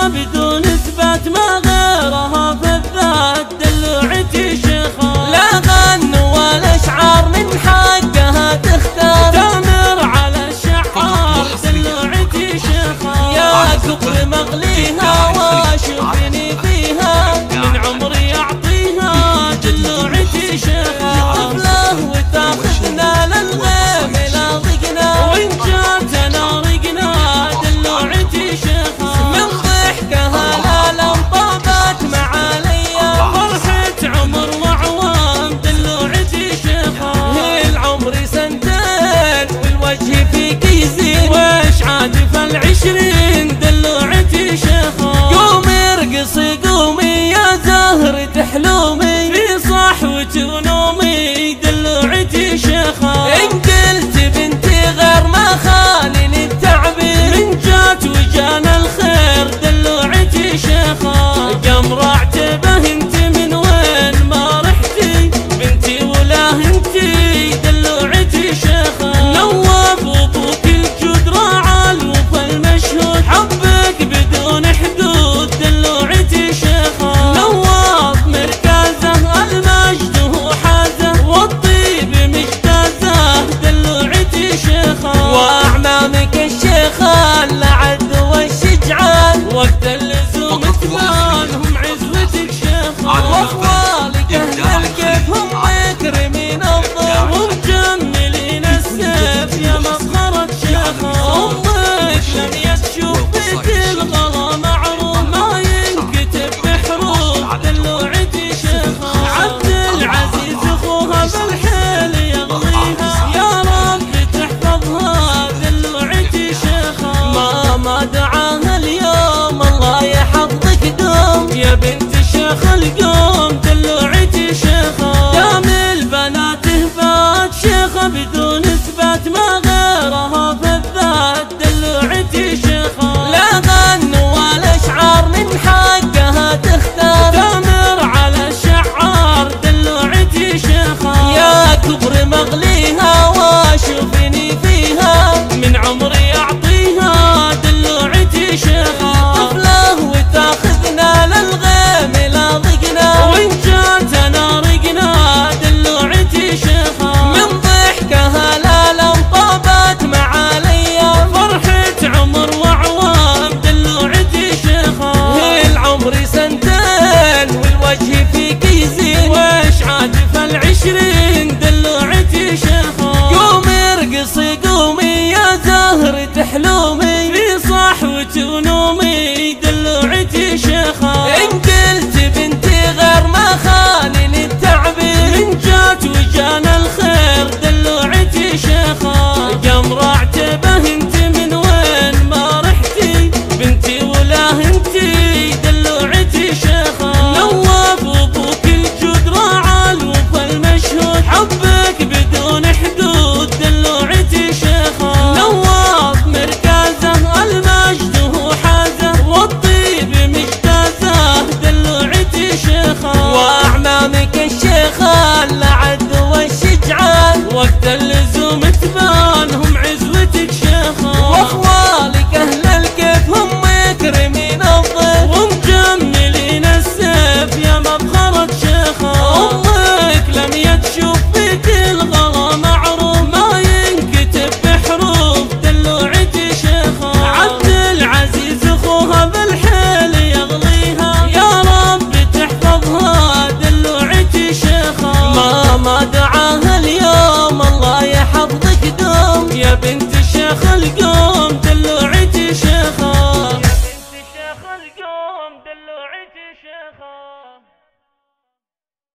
شيخة بدون اثبات ما غيرها في الذات دلوعتي شيخة. لا غن ولا اشعار من حقها تختار تامر على الشعار دلوعتي شيخة. يا كبر مغليها واشوفني فيها من عمري اعطيها دلوعتي شيخة. طفله وتاخذنا للغيم لا ضقنا وان جاتنا رقنا دلوعتي شيخة. من ضحكها لا انطبت مع الايام فرحة عمر وعوام دلوعتي شيخة. هي العمر سنتين والوجه فيك يزين وش عاد فالعشرين دلوعتي شيخة. قومي ارقصي قومي يا زهرة حلومي في صحوتي ونومي دلوعتي شيخة. إن قلت بنتي غير ما خالي التعبير من جات وجانا الخير دلوعتي شيخة. قمر اعتبه انت من وين ما رحتي بنتي ولا انتي دلوعتي شيخة. نواف ابوك الجود راعى الوفا المشهود حبك بدون حدود دلوعتي شيخة. نواف مركزه المجد هو حازه والطيب مجتازه دلوعتي شيخة. واعمامك الشيخة العد والشجعان وقت اللزوم تبانهم عزوتك شيخة. واخوالك اهل الكيف هم مكرمين الضر ومجملين السيف يا مفخرة شيخة. امك لم يتشوف بيت الغلا معروف ما ينكتب بحروف دلوعتي شيخة. عبد العزيز اخوها بالحيل يغليها يا رب تحفظها دلوعتي شيخة. ما دعاها اليوم الله يحفظك دوم يا بنت الشيخ القوم دلوعتي شيخة. دام البنات هبات شيخة بدون اثبات ما غيرها في الذات دلوعتي شيخة. لا غن ولا اشعار من حقها تختار تامر على الشعار دلوعتي شيخة. يا كبر مغليها واشوفني فيها من عمري اعطيها دلوعتي شيخة. طفله وتاخذنا للغيم لا ضقنا وان جاتنا رقنا دلوعتي شيخة. من ضحكها لا انطبت مع الايام فرحة عمر وعوام دلوعتي شيخة. هي العمر سنتين والوجه فيك يزين وش عاد فالعشرين دلوعتي شيخة. قومي ارقصي قومي يا زهرة حلومي في صحوتي ونومي دلوعتي شيخة. إن قلت بنتي غير ما خالي التعبير من جات وجانا الخير دلوعتي شيخة. قمر اعتبه انت من وين ما رحتي بنتي ولا انتي دلوعتي شيخة. نواف ابوك الجود راعى الوفا المشهود حبك بدون حدود دلوعتي شيخة. نواف مركزه المجد هو حازه والطيب مجتازه دلوعتي شيخة. واعمامك الشيخة العد والشجعان وقت اللزوم تبانهم عزوتك شيخة. واخوالك اهل الكيف هم مكرمين الضيف ومجملين السيف يا مفخرة شيخة. امك لم يتشوف بيت الغلا معروف ما ينكتب بحروف دلوعتي شيخة. عبد العزيز اخوها بالحيل يغليها يا رب تحفظها دلوعتي شيخة. ما دعاها اليوم الله يحفظك دوم يا بنت الشيخ القوم